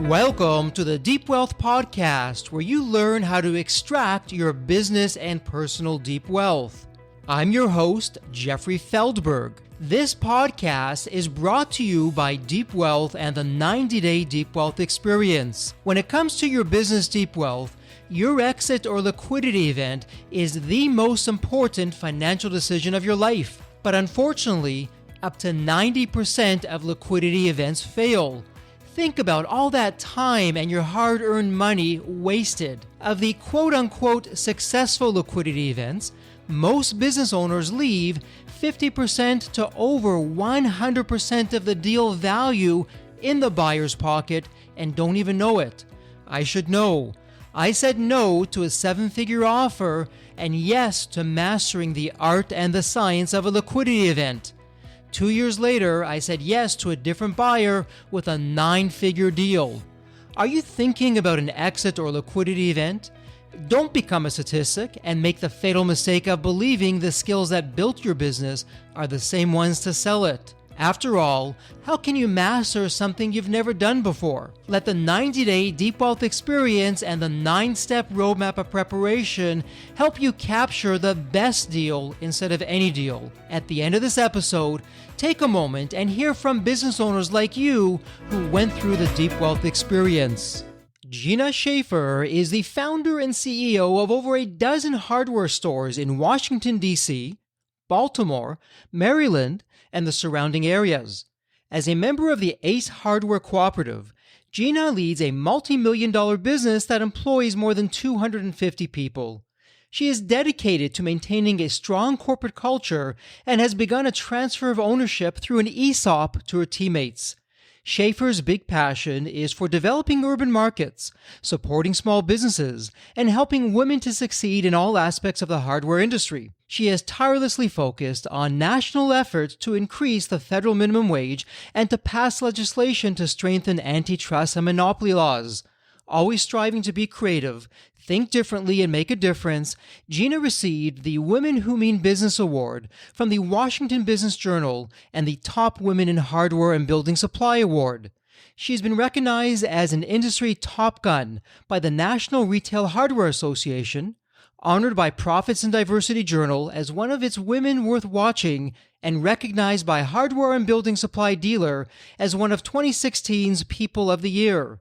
Welcome to the Deep Wealth Podcast, where you learn how to extract your business and personal deep wealth. I'm your host, Jeffrey Feldberg. This podcast is brought to you by Deep Wealth and the 90-Day Deep Wealth Experience. When it comes to your business deep wealth, your exit or liquidity event is the most important financial decision of your life. But unfortunately, up to 90% of liquidity events fail. Think about all that time and your hard-earned money wasted. Of the quote-unquote successful liquidity events, most business owners leave 50% to over 100% of the deal value in the buyer's pocket and don't even know it. I should know. I said no to a seven-figure offer and yes to mastering the art and the science of a liquidity event. 2 years later, I said yes to a different buyer with a 9-figure deal. Are you thinking about an exit or liquidity event? Don't become a statistic and make the fatal mistake of believing the skills that built your business are the same ones to sell it. After all, how can you master something you've never done before? Let the 90-Day Deep Wealth Experience and the 9-step roadmap of preparation help you capture the best deal instead of any deal. At the end of this episode, take a moment and hear from business owners like you who went through the Deep Wealth Experience. Gina Schaefer is the founder and CEO of over a dozen hardware stores in Washington, D.C., Baltimore, Maryland, and the surrounding areas. As a member of the Ace Hardware Cooperative, Gina leads a multi-million-dollar business that employs more than 250 people. She is dedicated to maintaining a strong corporate culture and has begun a transfer of ownership through an ESOP to her teammates. Schaefer's big passion is for developing urban markets, supporting small businesses, and helping women to succeed in all aspects of the hardware industry. She has tirelessly focused on national efforts to increase the federal minimum wage and to pass legislation to strengthen antitrust and monopoly laws. Always striving to be creative, think differently, and make a difference, Gina received the Women Who Mean Business Award from the Washington Business Journal and the Top Women in Hardware and Building Supply Award. She's been recognized as an industry top gun by the National Retail Hardware Association, honored by Profits and Diversity Journal as one of its women worth watching, and recognized by Hardware and Building Supply Dealer as one of 2016's People of the Year.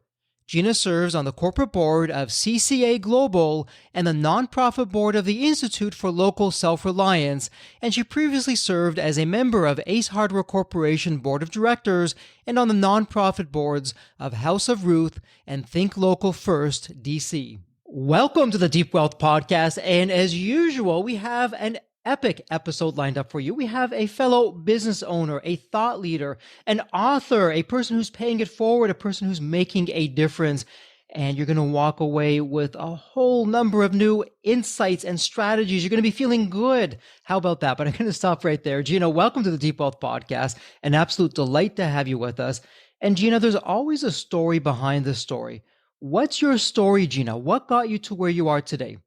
Gina serves on the corporate board of CCA Global and the nonprofit board of the Institute for Local Self-Reliance, and she previously served as a member of Ace Hardware Corporation Board of Directors and on the nonprofit boards of House of Ruth and Think Local First, DC. Welcome to the Deep Wealth Podcast, and as usual, we have an epic episode lined up for you. We have a fellow business owner, a thought leader, an author, a person who's paying it forward, a person who's making a difference, and you're going to walk away with a whole number of new insights and strategies. You're going to be feeling good. How about that? But I'm going to stop right there. Gina, welcome to the Deep Wealth Podcast. An absolute delight to have you with us. And Gina, there's always a story behind the story. What's your story, Gina? What got you to where you are today?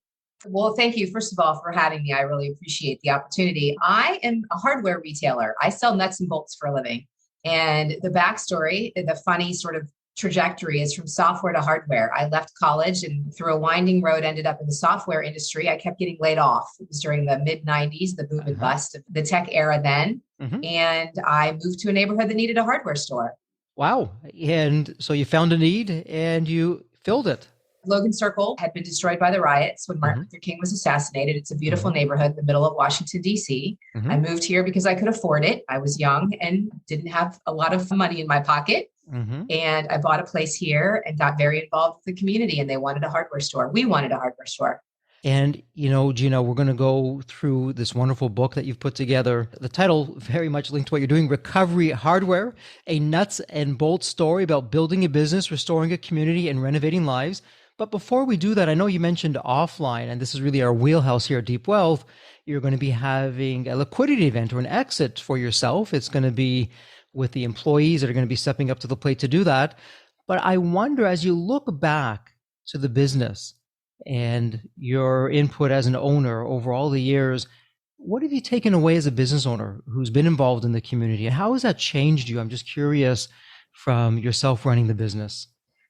Well, thank you, first of all, for having me. I really appreciate the opportunity. I am a hardware retailer. I sell nuts and bolts for a living. And the backstory, the funny sort of trajectory is from software to hardware. I left college and through a winding road ended up in the software industry. I kept getting laid off. It was during the mid-90s, the boom and bust of the tech era then. And I moved to a neighborhood that needed a hardware store. Wow. And so you found a need and you filled it. Logan Circle had been destroyed by the riots when Martin Luther King was assassinated. It's a beautiful neighborhood in the middle of Washington, D.C. I moved here because I could afford it. I was young and didn't have a lot of money in my pocket. And I bought a place here and got very involved with the community, and they wanted a hardware store. We wanted a hardware store. And, you know, Gina, we're going to go through this wonderful book that you've put together. The title very much linked to what you're doing, Recovery Hardware, a nuts and bolts story about building a business, restoring a community, and renovating lives. But before we do that, I know you mentioned offline, and this is really our wheelhouse here at Deep Wealth. You're going to be having a liquidity event or an exit for yourself. It's going to be with the employees that are going to be stepping up to the plate to do that. But I wonder, as you look back to the business and your input as an owner over all the years, what have you taken away as a business owner who's been involved in the community? And how has that changed you? I'm just curious from yourself running the business.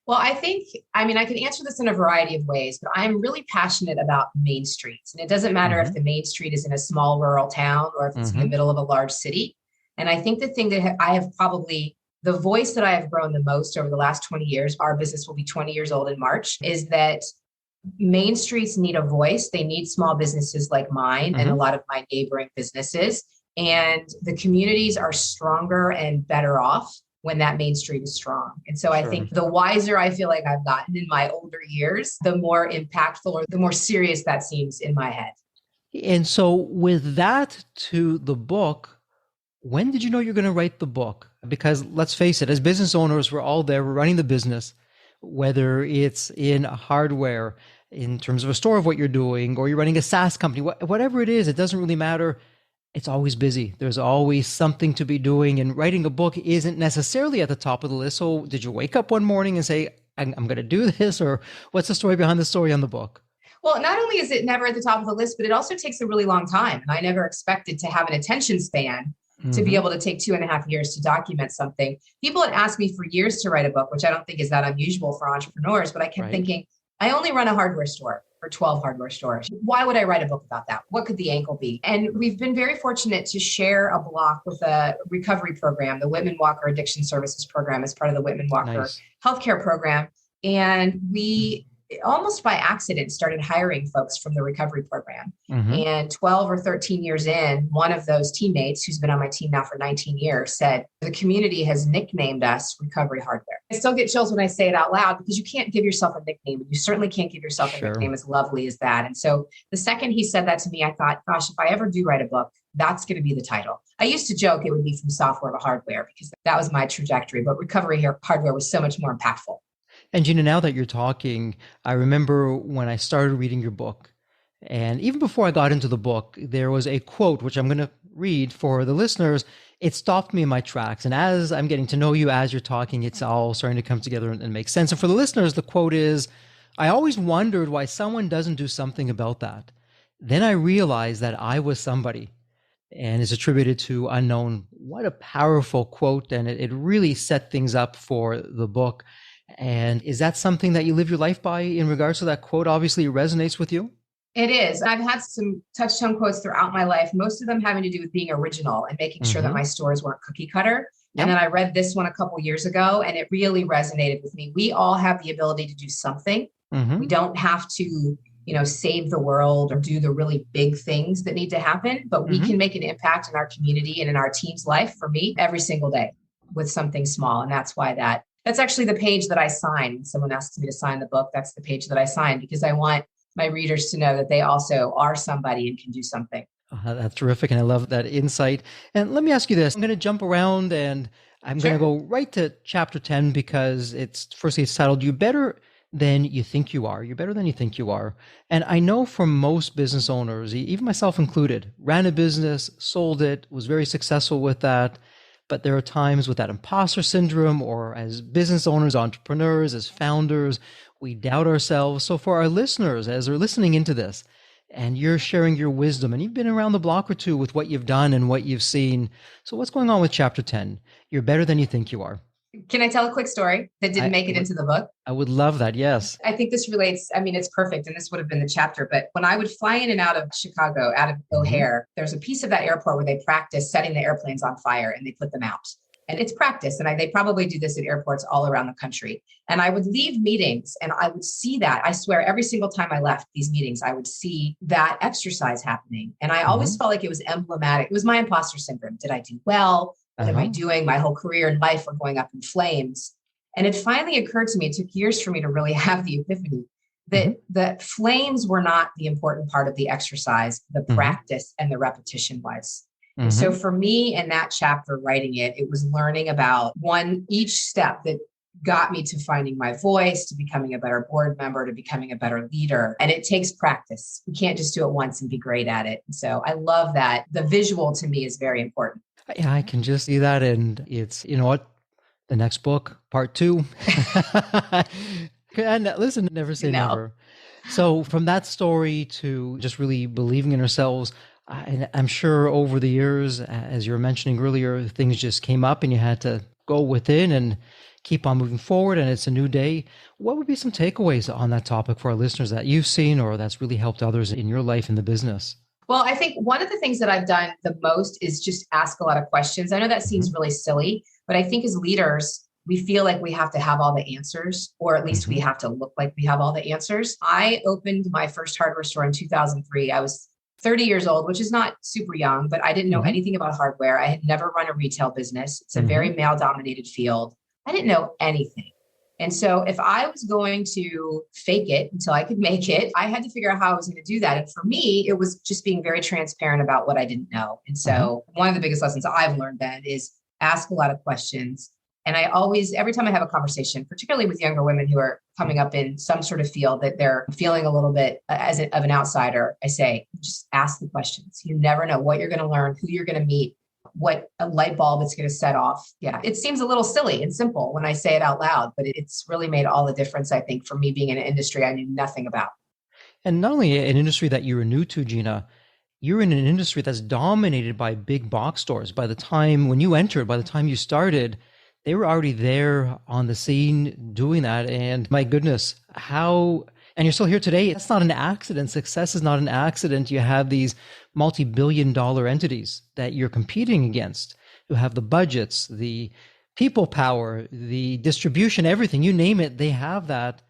Well, I can answer this in a variety of ways, but I'm really passionate about main streets. And it doesn't matter if Mm-hmm. the main street is in a small rural town or if it's in the Mm-hmm. middle of a large city. And I think the thing that I have probably, the voice that I have grown the most over the last 20 years, our business will be 20 years old in March, is that main streets need a voice. They need small businesses like mine and a Mm-hmm. lot of my neighboring businesses. And the communities are stronger and better off when that main street is strong. And so I Sure. think the wiser I feel like I've gotten in my older years, the more impactful or the more serious that seems in my head. And so with that to the book, when did you know you're going to write the book? Because let's face it, as business owners, we're all there, we're running the business, whether it's in hardware, in terms of a store of what you're doing, or you're running a SaaS company, whatever it is, it doesn't really matter. It's always busy. There's always something to be doing, and writing a book isn't necessarily at the top of the list. So did you wake up one morning and say, I'm going to do this? Or what's the story behind the story on the book? Well, not only is it never at the top of the list, but it also takes a really long time. And I never expected to have an attention span to be Mm-hmm. able to take 2.5 years to document something. People had asked me for years to write a book, which I don't think is that unusual for entrepreneurs, but I kept Right. thinking, I only run a hardware store or 12 hardware stores. Why would I write a book about that? What could the angle be? And we've been very fortunate to share a block with a recovery program, the Whitman Walker Addiction Services Program as part of the Whitman Walker Nice. Healthcare Program. And we almost by accident started hiring folks from the recovery program. Mm-hmm. And 12 or 13 years in, one of those teammates who's been on my team now for 19 years said, the community has nicknamed us Recovery Hardware. I still get chills when I say it out loud because you can't give yourself a nickname. You certainly can't give yourself a Sure. nickname as lovely as that. And so the second he said that to me, I thought, gosh, if I ever do write a book, that's going to be the title. I used to joke it would be from software to hardware because that was my trajectory, but recovery hardware was so much more impactful. And Gina, now that you're talking, I remember when I started reading your book, and even before I got into the book, there was a quote, which I'm going to read for the listeners. It stopped me in my tracks. And as I'm getting to know you, as you're talking, it's all starting to come together and make sense. And for the listeners, the quote is, I always wondered why someone doesn't do something about that. Then I realized that I was somebody, and is attributed to unknown. What a powerful quote. And it really set things up for the book. And is that something that you live your life by in regards to that quote? Obviously, it resonates with you. It is. I've had some touchstone quotes throughout my life, most of them having to do with being original and making sure that Mm-hmm. my stores weren't cookie cutter. Yep. And then I read this one a couple years ago and it really resonated with me. We all have the ability to do something. Mm-hmm. We don't have to, save the world or do the really big things that need to happen, but we Mm-hmm. can make an impact in our community and in our team's life, for me, every single day with something small. And that's why that's actually the page that I sign. When someone asks me to sign the book, that's the page that I sign because I want my readers to know that they also are somebody and can do something. That's terrific. And I love that insight. And let me ask you this. I'm going to jump around and I'm Sure. going to go right to chapter 10 because it's titled, You Better Than You Think You Are. You're better than you think you are. And I know for most business owners, even myself included, ran a business, sold it, was very successful with that. But there are times with that imposter syndrome, or as business owners, entrepreneurs, as founders, we doubt ourselves. So for our listeners, as they're listening into this, and you're sharing your wisdom, and you've been around the block or two with what you've done and what you've seen. So what's going on with chapter 10? You're better than you think you are. Can I tell a quick story that didn't make it into the book? I would love that. Yes. I think this relates, it's perfect. And this would have been the chapter. But when I would fly in and out of Chicago, out of O'Hare, there's a piece of that airport where they practice setting the airplanes on fire and they put them out. And it's practice. And they probably do this at airports all around the country. And I would leave meetings and I would see that. I swear, every single time I left these meetings, I would see that exercise happening. And I always felt like it was emblematic. It was my imposter syndrome. Did I do well? What am I doing? My whole career and life were going up in flames. And it finally occurred to me, it took years for me to really have the epiphany that the flames were not the important part of the exercise, the practice and the repetition was. And so for me in that chapter, writing it, it was learning about each step that got me to finding my voice, to becoming a better board member, to becoming a better leader. And it takes practice. We can't just do it once and be great at it. And so I love that. The visual to me is very important. Yeah, I can just see that. And it's, you know what? The next book, part 2. And listen, never say never. So from that story to just really believing in ourselves, and I'm sure over the years, as you were mentioning earlier, things just came up and you had to go within and keep on moving forward and it's a new day. What would be some takeaways on that topic for our listeners that you've seen or that's really helped others in your life in the business? Well, I think one of the things that I've done the most is just ask a lot of questions. I know that seems really silly, but I think as leaders, we feel like we have to have all the answers, or at least we have to look like we have all the answers. I opened my first hardware store in 2003. I was 30 years old, which is not super young, but I didn't know anything about hardware. I had never run a retail business. It's a very male-dominated field. I didn't know anything. And so if I was going to fake it until I could make it, I had to figure out how I was going to do that. And for me, it was just being very transparent about what I didn't know. And so one of the biggest lessons I've learned then is ask a lot of questions. And I always, every time I have a conversation, particularly with younger women who are coming up in some sort of field that they're feeling a little bit of an outsider, I say, just ask the questions. You never know what you're going to learn, who you're going to meet, what a light bulb it's going to set off. Yeah, it seems a little silly and simple when I say it out loud, but it's really made all the difference, I think, for me being in an industry I knew nothing about. And not only an industry that you were new to, Gina, you're in an industry that's dominated by big box stores. By the time when you entered, by the time you started, they were already there on the scene doing that. And my goodness, and you're still here today. That's not an accident. Success is not an accident. You have these multi-billion-dollar entities that you're competing against who have the budgets, the people power, the distribution, everything, you name it, they have that.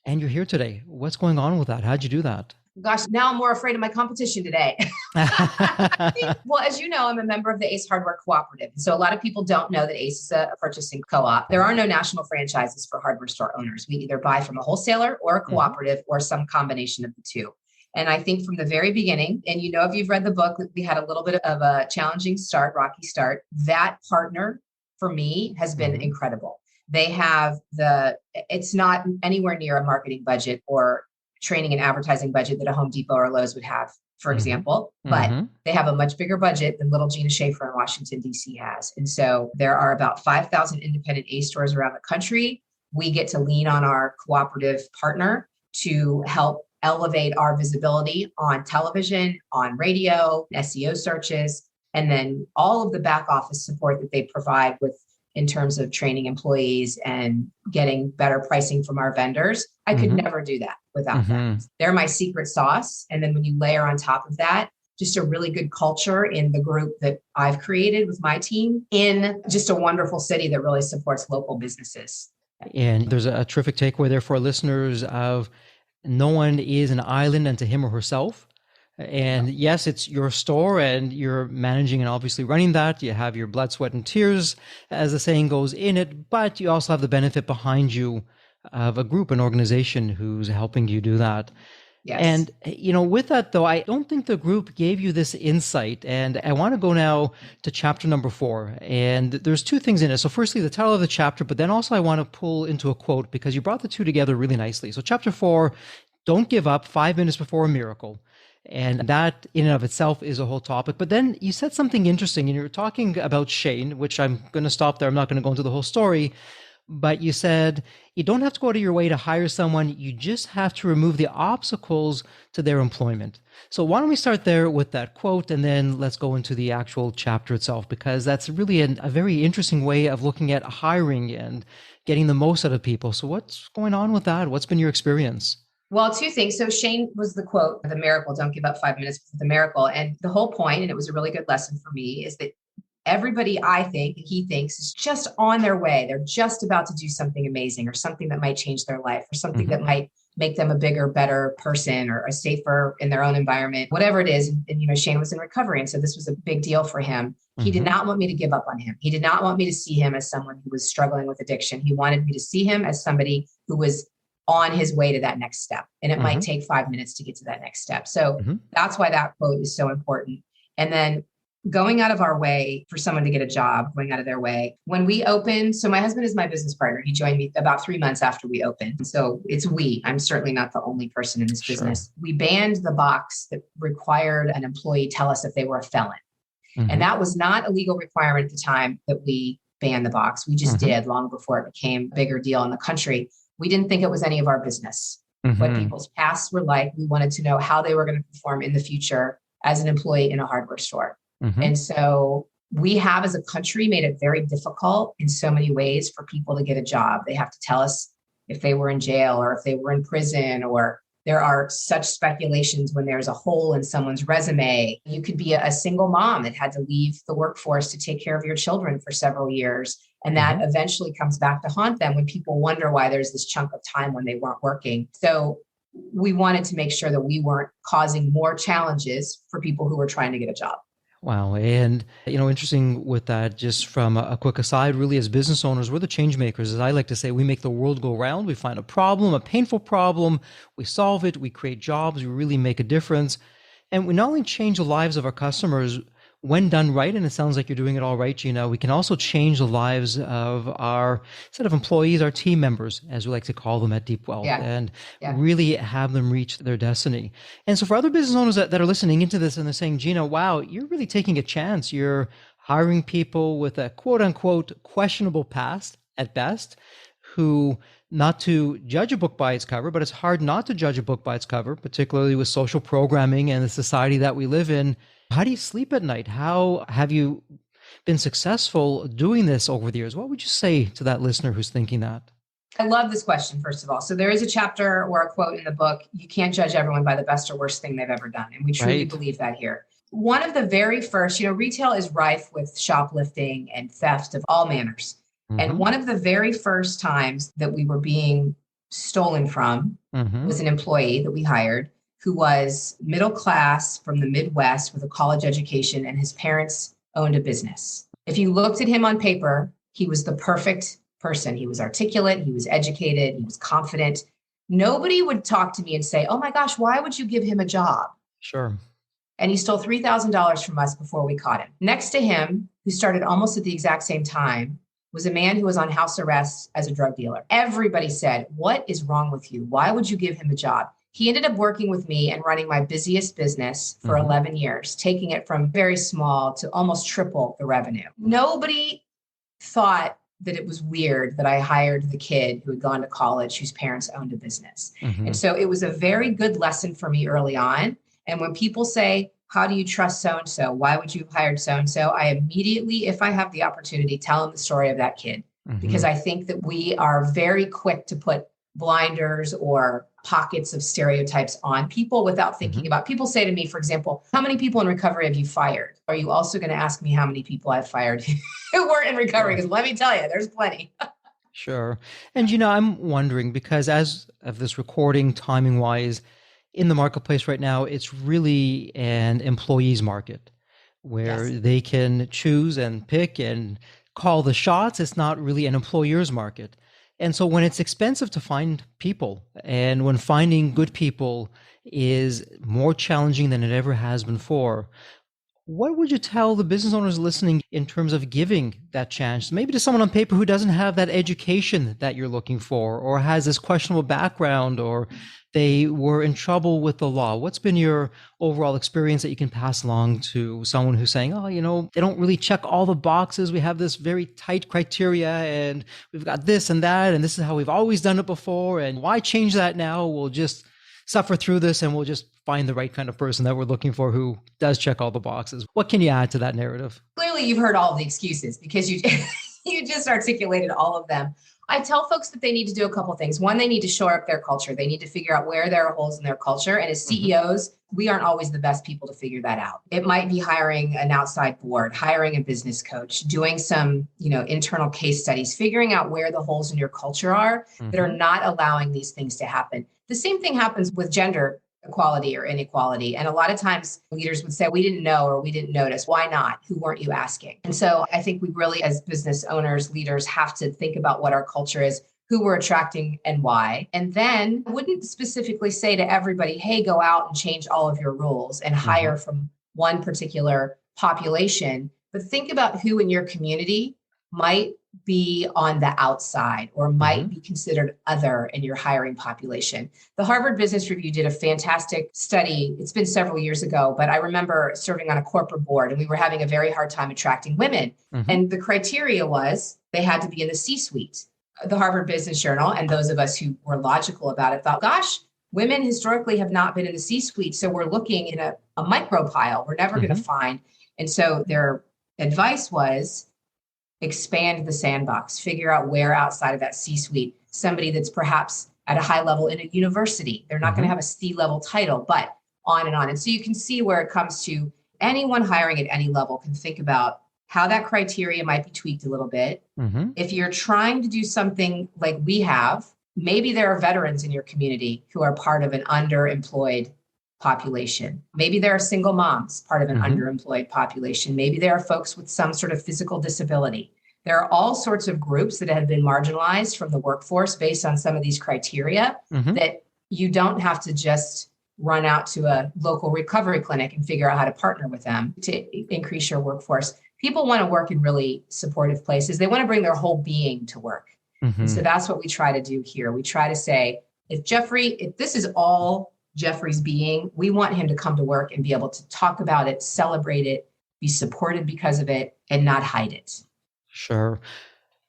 And you're here today. What's going on with that? How'd you do that? Gosh, now I'm more afraid of my competition today. Well, as you know, I'm a member of the Ace Hardware Cooperative. So a lot of people don't know that Ace is a purchasing co-op. There are no national franchises for hardware store owners. We either buy from a wholesaler or a cooperative or some combination of the two. And I think from the very beginning, and you know, if you've read the book, we had a little bit of a challenging start, rocky start. That partner for me has been incredible. They have it's not anywhere near a marketing budget or training and advertising budget that a Home Depot or Lowe's would have, for example, but they have a much bigger budget than little Gina Schaefer in Washington, D.C. has. And so there are about 5,000 independent Ace stores around the country. We get to lean on our cooperative partner to help elevate our visibility on television, on radio, SEO searches, and then all of the back office support that they provide in terms of training employees and getting better pricing from our vendors. I could never do that without them. They're my secret sauce. And then when you layer on top of that, just a really good culture in the group that I've created with my team in just a wonderful city that really supports local businesses. And there's a terrific takeaway there for our listeners of no one is an island unto him or herself. And yes, it's your store and you're managing and obviously running that. You have your blood, sweat, and tears, as the saying goes, in it, but you also have the benefit behind you of a group, an organization who's helping you do that. Yes. And, you know, with that though, I don't think the group gave you this insight. And I want to go now to chapter number 4. And there's 2 things in it. So firstly, the title of the chapter, but then also I want to pull into a quote because you brought the 2 together really nicely. So chapter 4, don't give up, 5 minutes before a miracle. And that in and of itself is a whole topic. But then you said something interesting and you were talking about Shane, which I'm going to stop there. I'm not going to go into the whole story. But you said you don't have to go out of your way to hire someone. You just have to remove the obstacles to their employment. So why don't we start there with that quote and then let's go into the actual chapter itself, because that's really a very interesting way of looking at hiring and getting the most out of people. So what's going on with that? What's been your experience? Well, 2 things. So Shane was the quote, the miracle, don't give up 5 minutes for the miracle. And the whole point, and it was a really good lesson for me, is that everybody he thinks is just on their way. They're just about to do something amazing or something that might change their life or something that might make them a bigger, better person or a safer in their own environment, whatever it is. And, you know, Shane was in recovery. And so this was a big deal for him. He did not want me to give up on him. He did not want me to see him as someone who was struggling with addiction. He wanted me to see him as somebody who was on his way to that next step. And it might take 5 minutes to get to that next step. So that's why that quote is so important. And then going out of our way for someone to get a job, going out of their way. When we opened, so my husband is my business partner. He joined me about 3 months after we opened. So it's I'm certainly not the only person in this business. We banned the box that required an employee tell us if they were a felon. And that was not a legal requirement at the time that we banned the box. We just did long before it became a bigger deal in the country. We didn't think it was any of our business. What people's pasts were like. We wanted to know how they were going to perform in the future as an employee in a hardware store. And so We have, as a country, made it very difficult in so many ways for people to get a job. They have to tell us if they were in jail or if they were in prison, or there are such speculations when there's a hole in someone's resume. You could be a single mom that had to leave the workforce to take care of your children for several years. And that eventually comes back to haunt them when people wonder why there's this chunk of time when they weren't working. So we wanted to make sure that we weren't causing more challenges for people who were trying to get a job. Wow. And, interesting with that, just from a quick aside, really, as business owners, we're the change makers. As I like to say, we make the world go round. We find a problem, a painful problem, we solve it, we create jobs, we really make a difference. And we not only change the lives of our customers when done right, and it sounds like you're doing it all right, Gina, we can also change the lives of our set of employees, our team members, as we like to call them at Deep Wealth, and really have them reach their destiny. And so for other business owners that are listening into this and they're saying, Gina, wow, you're really taking a chance. You're hiring people with a quote unquote questionable past at best, who, not to judge a book by its cover, but it's hard not to judge a book by its cover, particularly with social programming and the society that we live in. How do you sleep at night? How have you been successful doing this over the years? What would you say to that listener who's thinking that? I love this question, first of all. So there is a chapter or a quote in the book: you can't judge everyone by the best or worst thing they've ever done. And we truly believe that here. One of the very first, retail is rife with shoplifting and theft of all manners. And one of the very first times that we were being stolen from was an employee that we hired who was middle class from the Midwest with a college education, and his parents owned a business. If you looked at him on paper, he was the perfect person. He was articulate, he was educated, he was confident. Nobody would talk to me and say, oh my gosh, why would you give him a job? Sure. And he stole $3,000 from us before we caught him. Next to him, who started almost at the exact same time, was a man who was on house arrest as a drug dealer. Everybody said, what is wrong with you? Why would you give him a job? He ended up working with me and running my busiest business for 11 years, taking it from very small to almost triple the revenue. Nobody thought that it was weird that I hired the kid who had gone to college, whose parents owned a business. And so it was a very good lesson for me early on. And when people say, how do you trust so-and-so? Why would you have hired so-and-so? I immediately, if I have the opportunity, tell them the story of that kid, because I think that we are very quick to put blinders or pockets of stereotypes on people without thinking about. People say to me, for example, how many people in recovery have you fired? Are you also going to ask me how many people I've fired who weren't in recovery? Because let me tell you, there's plenty. Sure. And, I'm wondering, because as of this recording, timing wise, in the marketplace right now, it's really an employees market where they can choose and pick and call the shots. It's not really an employer's market. And so when it's expensive to find people, and when finding good people is more challenging than it ever has been before, what would you tell the business owners listening in terms of giving that chance, maybe to someone on paper who doesn't have that education that you're looking for, or has this questionable background, or they were in trouble with the law? What's been your overall experience that you can pass along to someone who's saying, oh, they don't really check all the boxes. We have this very tight criteria and we've got this and that, and this is how we've always done it before. And why change that now? We'll just suffer through this and we'll just find the right kind of person that we're looking for who does check all the boxes. What can you add to that narrative? Clearly, you've heard all of the excuses because you just articulated all of them. I tell folks that they need to do a couple of things. One, they need to shore up their culture. They need to figure out where there are holes in their culture. And as CEOs, we aren't always the best people to figure that out. It might be hiring an outside board, hiring a business coach, doing some, internal case studies, figuring out where the holes in your culture are that are not allowing these things to happen. The same thing happens with gender equality or inequality. And a lot of times leaders would say, we didn't know, or we didn't notice. Why not? Who weren't you asking? And so I think we really, as business owners, leaders, have to think about what our culture is, who we're attracting and why. And then I wouldn't specifically say to everybody, hey, go out and change all of your rules and hire from one particular population, but think about who in your community might be on the outside or might be considered other in your hiring population. The Harvard Business Review did a fantastic study. It's been several years ago, but I remember serving on a corporate board and we were having a very hard time attracting women. And the criteria was they had to be in the C-suite. The Harvard Business Journal, and those of us who were logical about it, thought, gosh, women historically have not been in the C-suite. So we're looking in a micro pile we're never going to find. And so advice was expand the sandbox, figure out where outside of that C-suite, somebody that's perhaps at a high level in a university. They're not going to have a C-level title, but on and on. And so you can see where it comes to anyone hiring at any level can think about how that criteria might be tweaked a little bit. If you're trying to do something like we have, maybe there are veterans in your community who are part of an underemployed population. Maybe there are single moms, part of an underemployed population. Maybe there are folks with some sort of physical disability. There are all sorts of groups that have been marginalized from the workforce based on some of these criteria that you don't have to just run out to a local recovery clinic and figure out how to partner with them to increase your workforce. People want to work in really supportive places. They want to bring their whole being to work. And so that's what we try to do here. We try to say, if this is all Jeffrey's being, we want him to come to work and be able to talk about it, celebrate it, be supported because of it, and not hide it. Sure.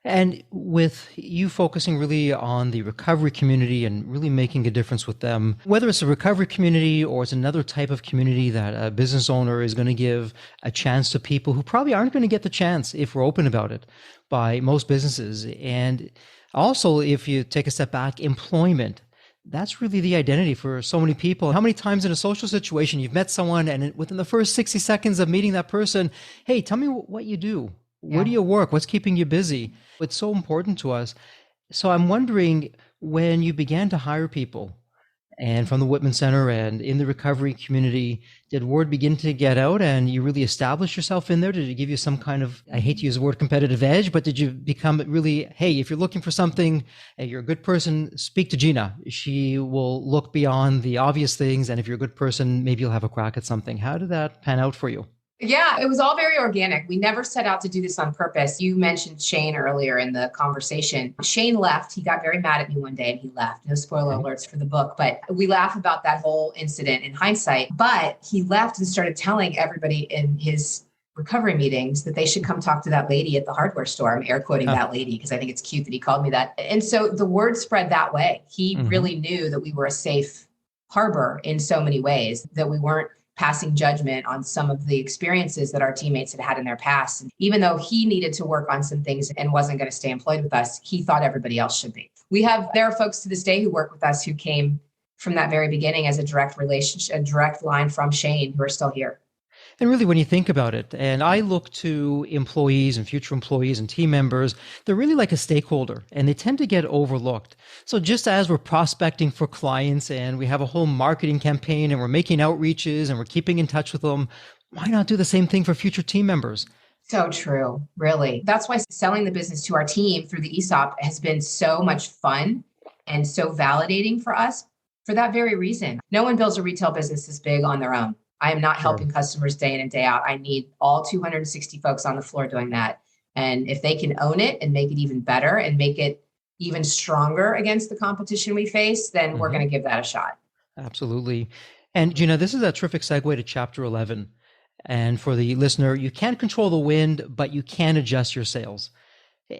And with you focusing really on the recovery community and really making a difference with them, whether it's a recovery community or it's another type of community that a business owner is going to give a chance to people who probably aren't going to get the chance if we're open about it by most businesses. And also, if you take a step back, employment. That's really the identity for so many people. How many times in a social situation you've met someone and within the first 60 seconds of meeting that person, hey, tell me what you do. Where do you work? What's keeping you busy? It's so important to us. So I'm wondering, when you began to hire people and from the Whitman Center and in the recovery community, did word begin to get out and you really established yourself in there? Did it give you some kind of, I hate to use the word competitive edge, but did you become really, hey, if you're looking for something, hey, you're a good person, speak to Gina. She will look beyond the obvious things. And if you're a good person, maybe you'll have a crack at something. How did that pan out for you? Yeah, it was all very organic. We never set out to do this on purpose. You mentioned Shane earlier in the conversation. Shane left. He got very mad at me one day and he left. No spoiler alerts for the book, but we laugh about that whole incident in hindsight. But he left and started telling everybody in his recovery meetings that they should come talk to that lady at the hardware store. I'm air quoting that lady because I think it's cute that he called me that. And so the word spread that way. He really knew that we were a safe harbor in so many ways, that we weren't passing judgment on some of the experiences that our teammates had in their past. And even though he needed to work on some things and wasn't going to stay employed with us, he thought everybody else should be. There are folks to this day who work with us who came from that very beginning as a direct relationship, a direct line from Shane, who are still here. And really, when you think about it, and I look to employees and future employees and team members, they're really like a stakeholder and they tend to get overlooked. So just as we're prospecting for clients and we have a whole marketing campaign and we're making outreaches and we're keeping in touch with them, why not do the same thing for future team members? So true, really. That's why selling the business to our team through the ESOP has been so much fun and so validating for us for that very reason. No one builds a retail business this big on their own. I am not helping customers day in and day out. I need all 260 folks on the floor doing that. And if they can own it and make it even better and make it even stronger against the competition we face, then we're going to give that a shot. Absolutely. And Gina, this is a terrific segue to chapter 11. And for the listener, you can't control the wind, but you can adjust your sails.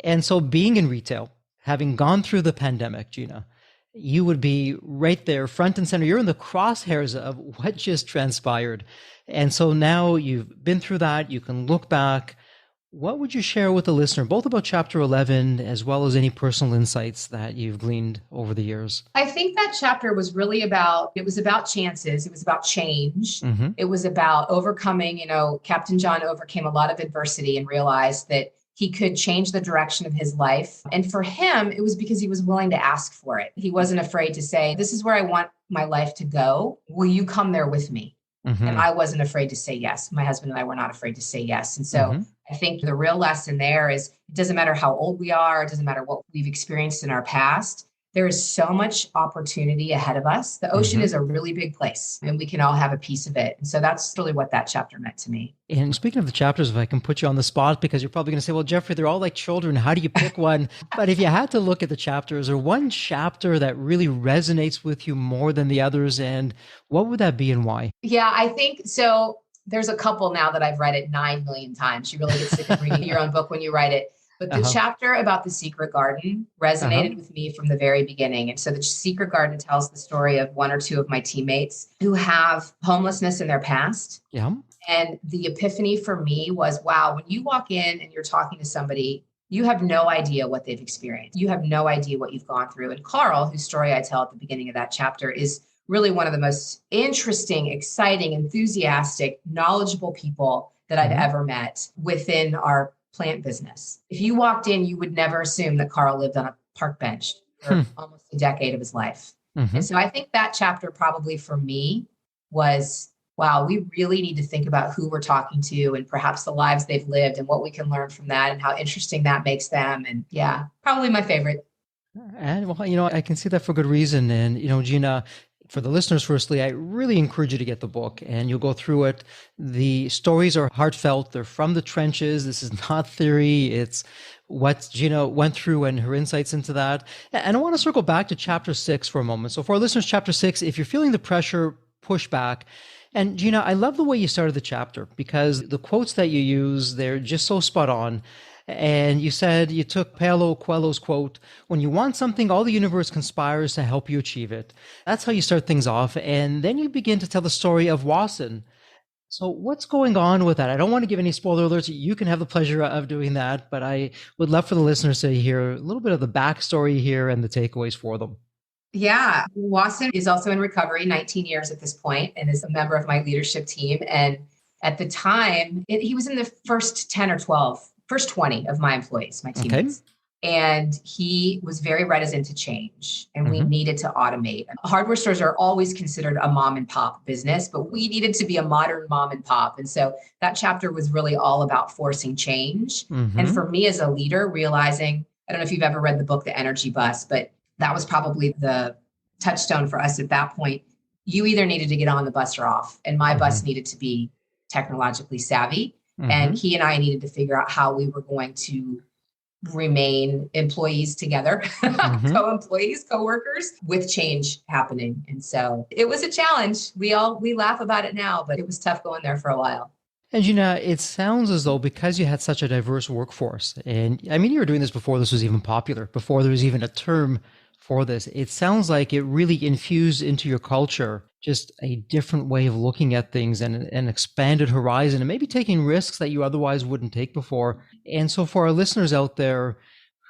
And so being in retail, having gone through the pandemic, Gina, you would be right there front and center. You're in the crosshairs of what just transpired. And so now you've been through that. You can look back. What would you share with the listener, both about chapter 11, as well as any personal insights that you've gleaned over the years? I think that chapter was really it was about chances. It was about change. It was about overcoming, Captain John overcame a lot of adversity and realized that he could change the direction of his life. And for him, it was because he was willing to ask for it. He wasn't afraid to say, this is where I want my life to go. Will you come there with me? And I wasn't afraid to say yes. My husband and I were not afraid to say yes. And so I think the real lesson there is it doesn't matter how old we are. It doesn't matter what we've experienced in our past. There is so much opportunity ahead of us. The ocean is a really big place and we can all have a piece of it. And so that's really what that chapter meant to me. And speaking of the chapters, if I can put you on the spot, because you're probably going to say, well, Jeffrey, they're all like children. How do you pick one? But if you had to look at the chapters, or one chapter that really resonates with you more than the others, and what would that be and why? Yeah, I think so. There's a couple now that I've read it 9 million times. You really get sick of reading your own book when you write it. But the chapter about the secret garden resonated with me from the very beginning. And so the secret garden tells the story of one or two of my teammates who have homelessness in their past. And the epiphany for me was, wow, when you walk in and you're talking to somebody, you have no idea what they've experienced. You have no idea what you've gone through. And Carl, whose story I tell at the beginning of that chapter, is really one of the most interesting, exciting, enthusiastic, knowledgeable people that I've ever met within our plant business. If you walked in, you would never assume that Carl lived on a park bench for almost a decade of his life. And so I think that chapter probably for me was, wow, we really need to think about who we're talking to and perhaps the lives they've lived and what we can learn from that and how interesting that makes them. And yeah, probably my favorite. And well, I can see that for good reason. And, Gina, for the listeners, firstly, I really encourage you to get the book and you'll go through it. The stories are heartfelt. They're from the trenches. This is not theory. It's what Gina went through and her insights into that. And I want to circle back to chapter 6 for a moment. So for our listeners, chapter 6, if you're feeling the pressure, push back. And Gina, I love the way you started the chapter because the quotes that you use, they're just so spot on. And you said you took Paulo Coelho's quote, when you want something, all the universe conspires to help you achieve it. That's how you start things off. And then you begin to tell the story of Wasson. So what's going on with that? I don't want to give any spoiler alerts. You can have the pleasure of doing that, but I would love for the listeners to hear a little bit of the backstory here and the takeaways for them. Yeah. Wasson is also in recovery, 19 years at this point, and is a member of my leadership team. And at the time, he was in the first 10 or 12, first 20 of my employees, my teammates. Okay. And he was very reticent to change, and we needed to automate. Hardware stores are always considered a mom and pop business, but we needed to be a modern mom and pop. And so that chapter was really all about forcing change. And for me as a leader, realizing, I don't know if you've ever read the book, The Energy Bus, but that was probably the touchstone for us at that point. You either needed to get on the bus or off, and my bus needed to be technologically savvy. And he and I needed to figure out how we were going to remain employees together, co-employees, co-workers with change happening. And so it was a challenge. We laugh about it now, but it was tough going there for a while. And Gina, it sounds as though because you had such a diverse workforce, and I mean, you were doing this before this was even popular, before there was even a term for this, it sounds like it really infused into your culture just a different way of looking at things and an expanded horizon and maybe taking risks that you otherwise wouldn't take before. And so for our listeners out there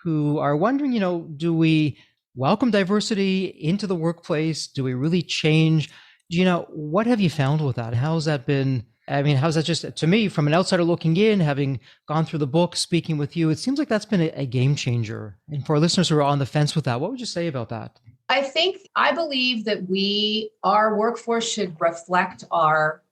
who are wondering, do we welcome diversity into the workplace? Do we really change? Gina, what have you found with that? How's that been? I mean, how's that just, to me, from an outsider looking in, having gone through the book, speaking with you, it seems like that's been a game changer. And for our listeners who are on the fence with that, what would you say about that? I believe that our workforce should reflect our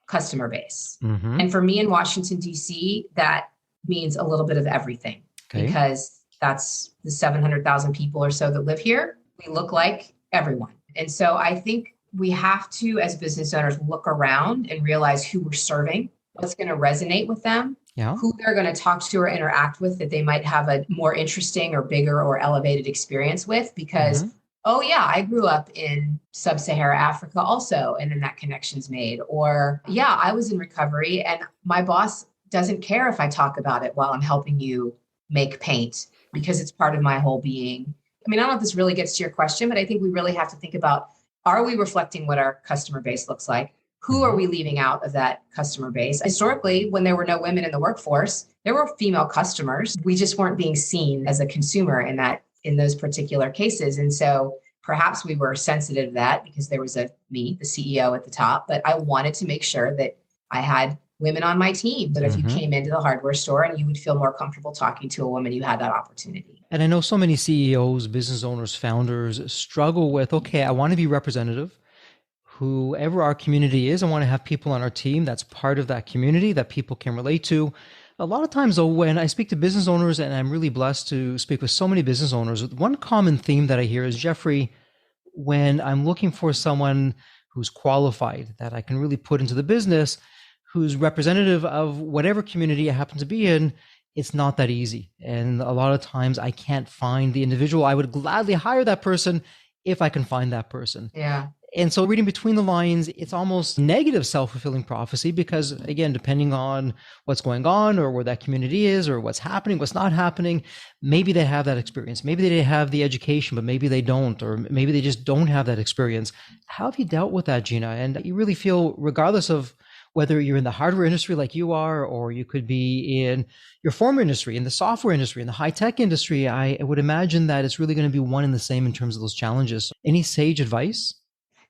customer base. And for me in Washington, D.C., that means a little bit of everything because that's the 700,000 people or so that live here. We look like everyone. And so I think we have to, as business owners, look around and realize who we're serving, what's going to resonate with them, who they're going to talk to or interact with that they might have a more interesting or bigger or elevated experience with. Because, oh yeah, I grew up in sub-Saharan Africa also, and then that connection's made. Or yeah, I was in recovery and my boss doesn't care if I talk about it while I'm helping you make paint because it's part of my whole being. I mean, I don't know if this really gets to your question, but I think we really have to think about, are we reflecting what our customer base looks like? Who are we leaving out of that customer base? Historically, when there were no women in the workforce, there were female customers. We just weren't being seen as a consumer in those particular cases. And so perhaps we were sensitive to that because there was me, the CEO at the top, but I wanted to make sure that I had women on my team, that if you came into the hardware store and you would feel more comfortable talking to a woman, you had that opportunity. And I know so many CEOs, business owners, founders struggle with, okay, I want to be representative. Whoever our community is, I want to have people on our team that's part of that community that people can relate to. A lot of times, though, when I speak to business owners, and I'm really blessed to speak with so many business owners, one common theme that I hear is, Jeffrey, when I'm looking for someone who's qualified, that I can really put into the business, who's representative of whatever community I happen to be in, it's not that easy. And a lot of times I can't find the individual. I would gladly hire that person if I can find that person. Yeah. And so reading between the lines, it's almost negative self-fulfilling prophecy because, again, depending on what's going on or where that community is or what's happening, what's not happening, maybe they have that experience. Maybe they have the education, but maybe they don't, or maybe they just don't have that experience. How have you dealt with that, Gina? And you really feel, regardless of whether you're in the hardware industry like you are, or you could be in your former industry, in the software industry, in the high tech industry. I would imagine that it's really going to be one and the same in terms of those challenges. Any sage advice?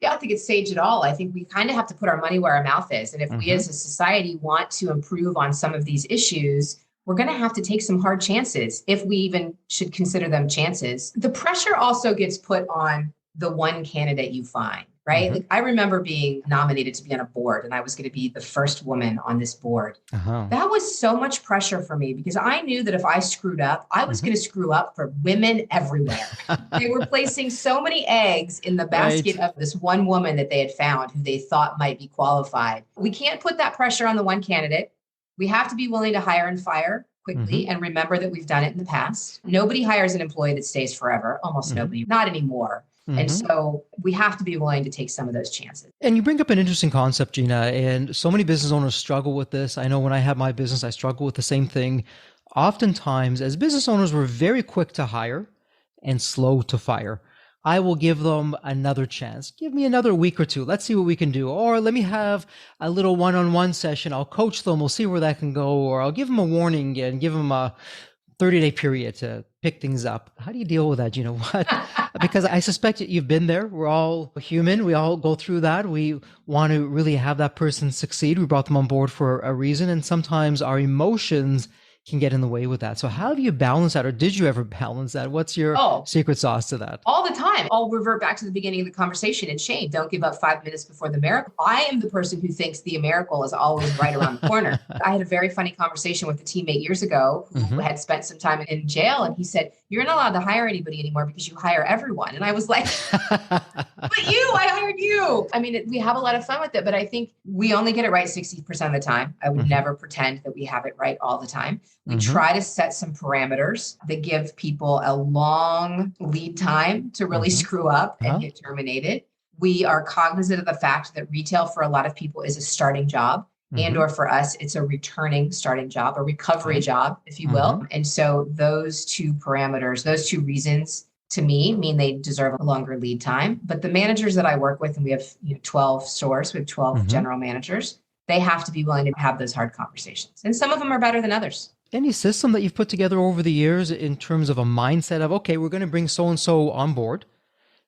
Yeah, I don't think it's sage at all. I think we kind of have to put our money where our mouth is. And if we as a society want to improve on some of these issues, we're going to have to take some hard chances if we even should consider them chances. The pressure also gets put on the one candidate you find, right? Like, I remember being nominated to be on a board, and I was going to be the first woman on this board. That was so much pressure for me because I knew that if I screwed up, I was going to screw up for women everywhere. They were placing so many eggs in the basket of this one woman that they had found who they thought might be qualified. We can't put that pressure on the one candidate. We have to be willing to hire and fire quickly and remember that we've done it in the past. Nobody hires an employee that stays forever. Almost nobody, not anymore. And so we have to be willing to take some of those chances. And you bring up an interesting concept, Gina, and so many business owners struggle with this. I know when I had my business, I struggle with the same thing. Oftentimes, as business owners, we're very quick to hire and slow to fire. I will give them another chance. Give me another week or two. Let's see what we can do. Or let me have a little one-on-one session. I'll coach them. We'll see where that can go. Or I'll give them a warning and give them a 30-day period to pick things up. How do you deal with that? You know what? Because I suspect that you've been there. We're all human. We all go through that. We want to really have that person succeed. We brought them on board for a reason. And sometimes our emotions can get in the way with that. So how do you balance that? Or did you ever balance that? What's your secret sauce to that? All the time. I'll revert back to the beginning of the conversation. And Shane, don't give up 5 minutes before the miracle. I am the person who thinks the miracle is always right around the corner. I had a very funny conversation with a teammate years ago who had spent some time in jail. And he said, you're not allowed to hire anybody anymore because you hire everyone. And I was like, but I hired you. I mean, we have a lot of fun with it, but I think we only get it right 60% of the time. I would never pretend that we have it right all the time. We try to set some parameters that give people a long lead time to really screw up and get terminated. We are cognizant of the fact that retail for a lot of people is a starting job. And or for us, it's a returning starting job, a recovery job, if you will. And so those two parameters, those two reasons to me mean they deserve a longer lead time. But the managers that I work with, and we have 12 stores, we have 12 general managers, they have to be willing to have those hard conversations. And some of them are better than others. Any system that you've put together over the years in terms of a mindset of, okay, we're going to bring so-and-so on board.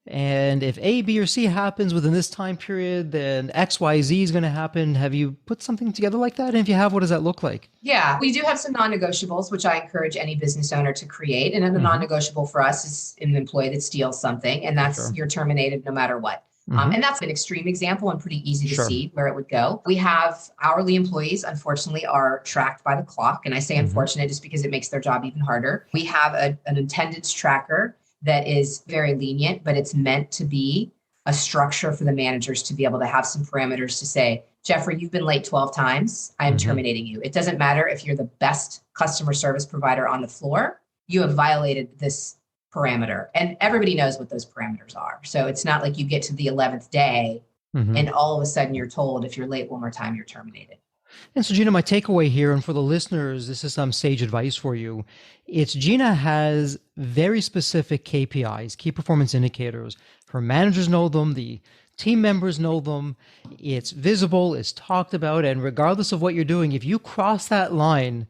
And if A, B, or C happens within this time period, then X, Y, Z is going to happen. Have you put something together like that? And if you have, what does that look like? Yeah, we do have some non-negotiables, which I encourage any business owner to create. And then the non-negotiable for us is an employee that steals something, and that's you're terminated no matter what. And that's an extreme example and pretty easy to see where it would go. We have hourly employees, unfortunately, are tracked by the clock. And I say unfortunate just because it makes their job even harder. We have an attendance tracker that is very lenient, but it's meant to be a structure for the managers to be able to have some parameters to say, Jeffrey, you've been late 12 times. I am terminating you. It doesn't matter if you're the best customer service provider on the floor. You have violated this parameter. And everybody knows what those parameters are. So it's not like you get to the 11th day and all of a sudden you're told if you're late one more time, you're terminated. And so, Gina, my takeaway here, and for the listeners, this is some sage advice for you. It's Gina has very specific KPIs, key performance indicators. Her managers know them. The team members know them. It's visible. It's talked about. And regardless of what you're doing, if you cross that line,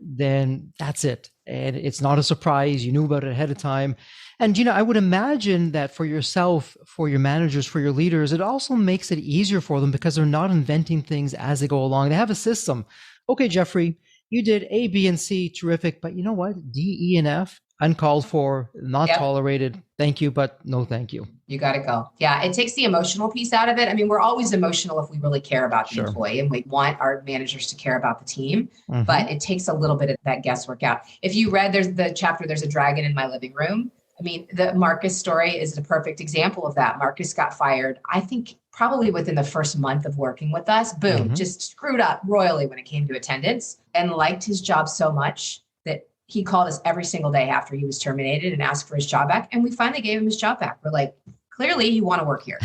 then that's it. And it's not a surprise. You knew about it ahead of time. And Gina, I would imagine that for yourself, for your managers, for your leaders, it also makes it easier for them because they're not inventing things as they go along. They have a system. Okay, Jeffrey, you did A, B, and C, terrific. But you know what? D, E, and F, uncalled for, not tolerated. Thank you, but no thank you. You got to go. Yeah, it takes the emotional piece out of it. I mean, we're always emotional if we really care about the employee and we want our managers to care about the team, but it takes a little bit of that guesswork out. If you read there's the chapter, There's a Dragon in My Living Room. I mean, the Marcus story is a perfect example of that. Marcus got fired, I think probably within the first month of working with us. Boom, just screwed up royally when it came to attendance and liked his job so much that he called us every single day after he was terminated and asked for his job back. And we finally gave him his job back. We're like, clearly you want to work here.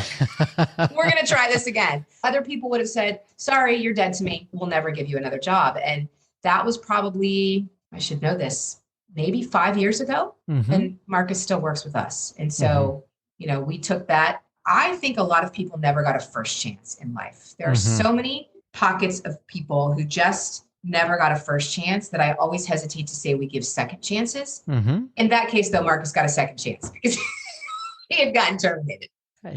We're going to try this again. Other people would have said, sorry, you're dead to me. We'll never give you another job. And that was probably, I should know this, maybe 5 years ago. And Marcus still works with us. And so, we took that. I think a lot of people never got a first chance in life. There are so many pockets of people who just never got a first chance that I always hesitate to say we give second chances. Mm-hmm. In that case, though, Marcus got a second chance because he had gotten terminated.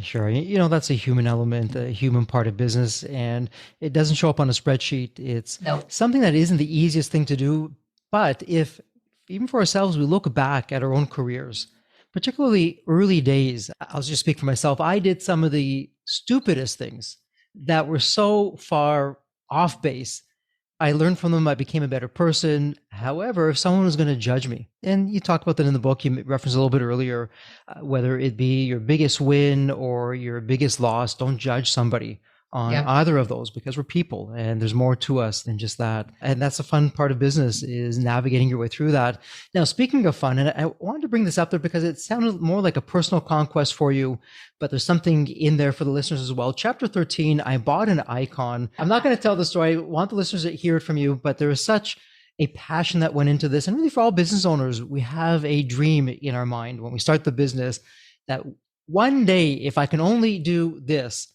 Sure. That's a human element, a human part of business, and it doesn't show up on a spreadsheet. It's Nope. something that isn't the easiest thing to do. But if, even for ourselves, we look back at our own careers, particularly early days, I'll just speak for myself. I did some of the stupidest things that were so far off base. I learned from them. I became a better person. However, if someone was going to judge me, and you talked about that in the book, you referenced a little bit earlier, whether it be your biggest win or your biggest loss, don't judge somebody on either of those, because we're people and there's more to us than just that. And that's the fun part of business, is navigating your way through that. Now, speaking of fun, and I wanted to bring this up there because it sounded more like a personal conquest for you, but there's something in there for the listeners as well. Chapter 13, I bought an icon. I'm not going to tell the story. I want the listeners to hear it from you, but there is such a passion that went into this. And really, for all business owners, we have a dream in our mind when we start the business that one day, if I can only do this,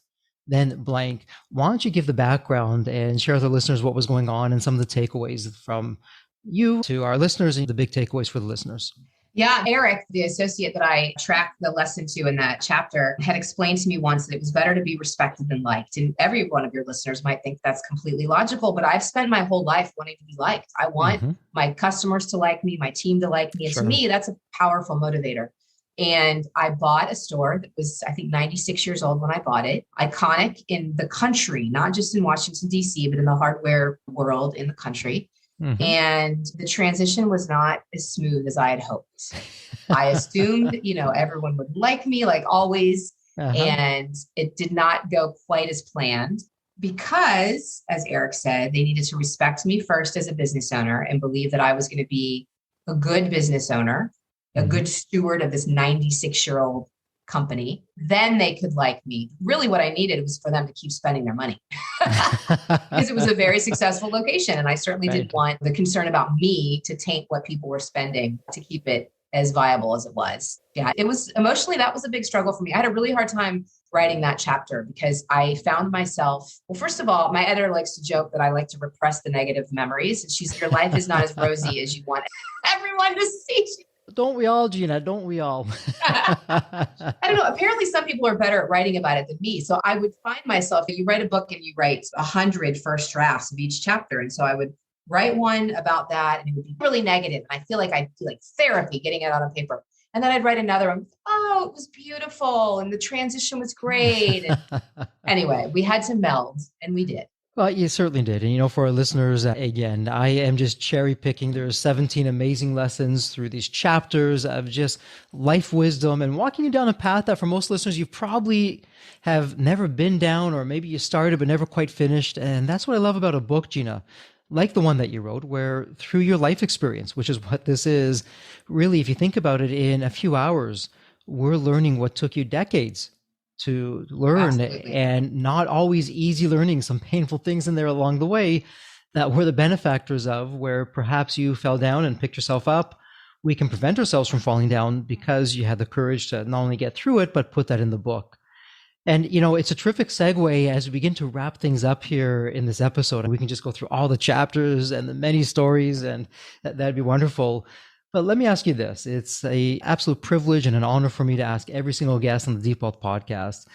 then blank. Why don't you give the background and share with the listeners what was going on and some of the takeaways from you to our listeners and the big takeaways for the listeners? Yeah, Eric, the associate that I tracked the lesson to in that chapter, had explained to me once that it was better to be respected than liked. And every one of your listeners might think that's completely logical, but I've spent my whole life wanting to be liked. I want my customers to like me, my team to like me. And to me, that's a powerful motivator. And I bought a store that was, I think, 96 years old when I bought it. Iconic in the country, not just in Washington, D.C., but in the hardware world in the country. And the transition was not as smooth as I had hoped. I assumed, everyone would like me, like always. And it did not go quite as planned because, as Eric said, they needed to respect me first as a business owner and believe that I was going to be a good business owner, a good steward of this 96-year-old company. Then they could like me. Really what I needed was for them to keep spending their money because it was a very successful location. And I certainly didn't want the concern about me to taint what people were spending to keep it as viable as it was. Yeah, it was emotionally, that was a big struggle for me. I had a really hard time writing that chapter because I found myself, well, first of all, my editor likes to joke that I like to repress the negative memories. And she's, your life is not as rosy as you want everyone to see. Don't we all, Gina? Don't we all? I don't know. Apparently some people are better at writing about it than me. So I would find myself, you write a book and you write 100 first drafts of each chapter. And so I would write one about that and it would be really negative. And I feel like I'd do like therapy getting it out on paper. And then I'd write another one. Oh, it was beautiful. And the transition was great. And anyway, we had to meld and we did. Well, you certainly did. And, for our listeners, again, I am just cherry picking. There's 17 amazing lessons through these chapters of just life wisdom and walking you down a path that for most listeners, you probably have never been down, or maybe you started but never quite finished. And that's what I love about a book, Gina, like the one that you wrote, where through your life experience, which is what this is, really, if you think about it, in a few hours, we're learning what took you decades to learn. Absolutely. And not always easy learning, some painful things in there along the way that we're the benefactors of, where perhaps you fell down and picked yourself up. We can prevent ourselves from falling down because you had the courage to not only get through it, but put that in the book. And, it's a terrific segue as we begin to wrap things up here in this episode. We can just go through all the chapters and the many stories, and that'd be wonderful. But let me ask you this. It's an absolute privilege and an honor for me to ask every single guest on the Deep Wealth podcast.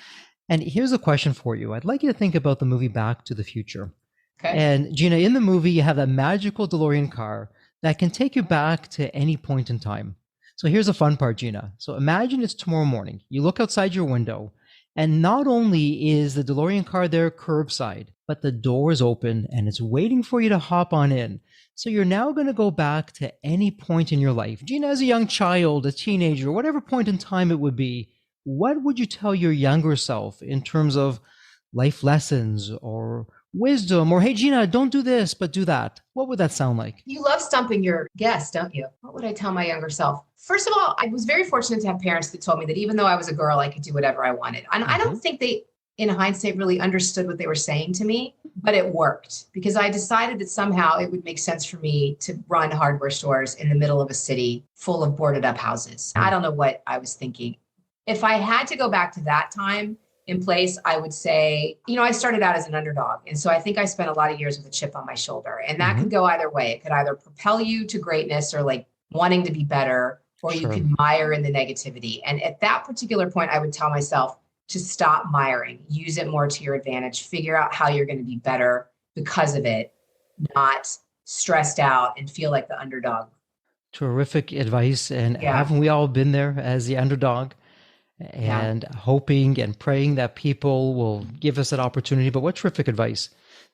And here's a question for you. I'd like you to think about the movie Back to the Future. Okay. And Gina, in the movie, you have that magical DeLorean car that can take you back to any point in time. So here's the fun part, Gina. So imagine it's tomorrow morning. You look outside your window, and not only is the DeLorean car there curbside, but the door is open and it's waiting for you to hop on in. So you're now going to go back to any point in your life. Gina, as a young child, a teenager, whatever point in time it would be, what would you tell your younger self in terms of life lessons or wisdom? Or, hey, Gina, don't do this, but do that. What would that sound like? You love stumping your guests, don't you? What would I tell my younger self? First of all, I was very fortunate to have parents that told me that even though I was a girl, I could do whatever I wanted. And I don't think they, in hindsight, really understood what they were saying to me, but it worked because I decided that somehow it would make sense for me to run hardware stores in the middle of a city full of boarded up houses. I don't know what I was thinking. If I had to go back to that time, in place, I would say, I started out as an underdog. And so I think I spent a lot of years with a chip on my shoulder, and that could go either way. It could either propel you to greatness or like wanting to be better, or you can mire in the negativity. And at that particular point, I would tell myself to stop miring, use it more to your advantage, figure out how you're going to be better because of it, not stressed out and feel like the underdog. Terrific advice. And haven't we all been there as the underdog? And hoping and praying that people will give us that opportunity. But what terrific advice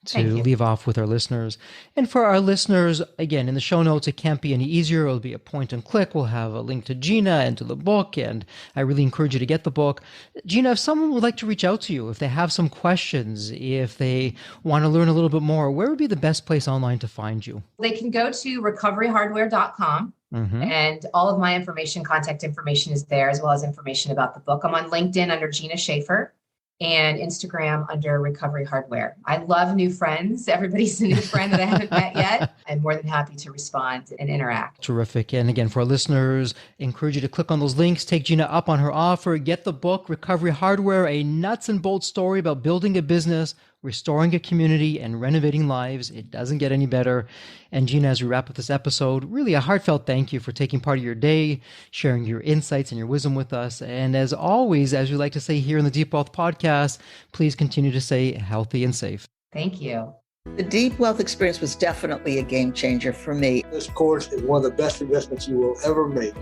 to leave off with our listeners. And for our listeners, again, in the show notes, it can't be any easier. It'll be a point and click. We'll have a link to Gina and to the book. And I really encourage you to get the book. Gina, if someone would like to reach out to you, if they have some questions, if they want to learn a little bit more, where would be the best place online to find you? They can go to recoveryhardware.com. And all of my contact information is there, as well as information about the book. I'm on LinkedIn under Gina Schaefer and Instagram under Recovery Hardware. I love new friends. Everybody's a new friend that I haven't met yet. I'm more than happy to respond and interact. Terrific. And again, for our listeners, encourage you to click on those links, take Gina up on her offer, get the book, Recovery Hardware, a nuts and bolts story about building a business, restoring a community, and renovating lives. It doesn't get any better. And Gina, as we wrap up this episode, really a heartfelt thank you for taking part of your day, sharing your insights and your wisdom with us. And as always, as we like to say here in the Deep Wealth Podcast, please continue to stay healthy and safe. Thank you. The Deep Wealth experience was definitely a game changer for me. This course is one of the best investments you will ever make,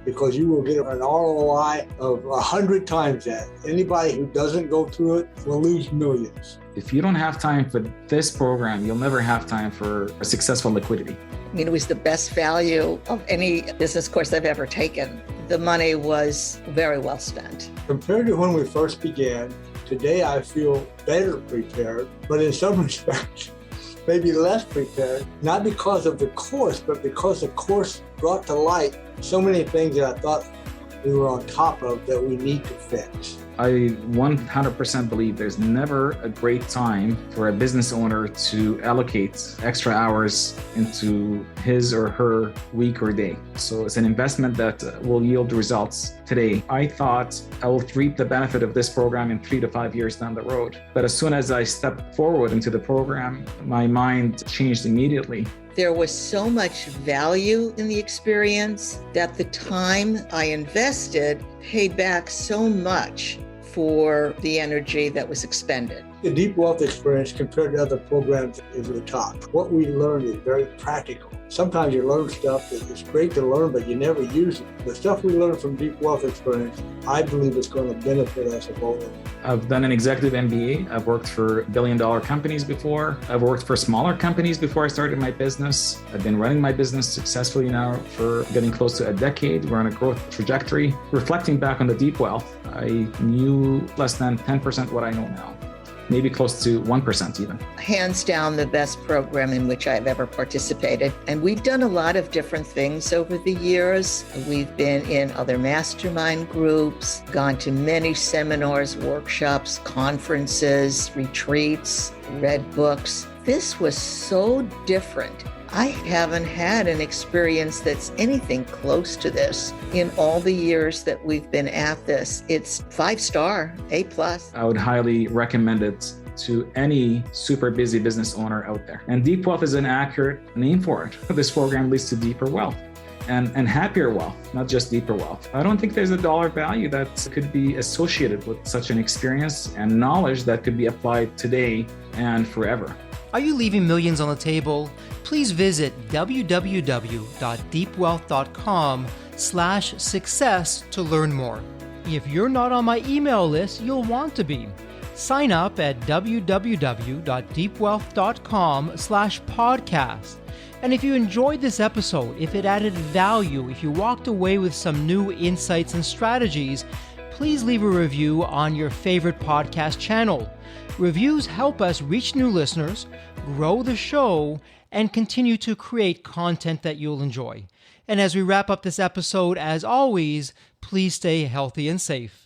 because you will get an ROI of 100 times that. Anybody who doesn't go through it will lose millions. If you don't have time for this program, you'll never have time for a successful liquidity. I mean, it was the best value of any business course I've ever taken. The money was very well spent. Compared to when we first began, today I feel better prepared, but in some respects, maybe less prepared, not because of the course, but because the course brought to light so many things that I thought we were on top of that we need to fix. I 100% believe there's never a great time for a business owner to allocate extra hours into his or her week or day. So it's an investment that will yield results today. I thought I will reap the benefit of this program in 3 to 5 years down the road. But as soon as I stepped forward into the program, my mind changed immediately. There was so much value in the experience that the time I invested paid back so much for the energy that was expended. The Deep Wealth experience compared to other programs is the top. What we learned is very practical. Sometimes you learn stuff that is great to learn, but you never use it. The stuff we learned from Deep Wealth experience, I believe is going to benefit us both. I've done an executive MBA. I've worked for billion-dollar companies before. I've worked for smaller companies before I started my business. I've been running my business successfully now for getting close to a decade. We're on a growth trajectory. Reflecting back on the Deep Wealth, I knew less than 10% what I know now. Maybe close to 1% even. Hands down, the best program in which I've ever participated. And we've done a lot of different things over the years. We've been in other mastermind groups, gone to many seminars, workshops, conferences, retreats, read books. This was so different. I haven't had an experience that's anything close to this in all the years that we've been at this. It's 5-star, A+. I would highly recommend it to any super busy business owner out there. And Deep Wealth is an accurate name for it. This program leads to deeper wealth and happier wealth, not just deeper wealth. I don't think there's a dollar value that could be associated with such an experience and knowledge that could be applied today and forever. Are you leaving millions on the table? Please visit www.deepwealth.com/success to learn more. If you're not on my email list, you'll want to be. Sign up at www.deepwealth.com/podcast. And if you enjoyed this episode, if it added value, if you walked away with some new insights and strategies, please leave a review on your favorite podcast channel. Reviews help us reach new listeners, grow the show, and continue to create content that you'll enjoy. And as we wrap up this episode, as always, please stay healthy and safe.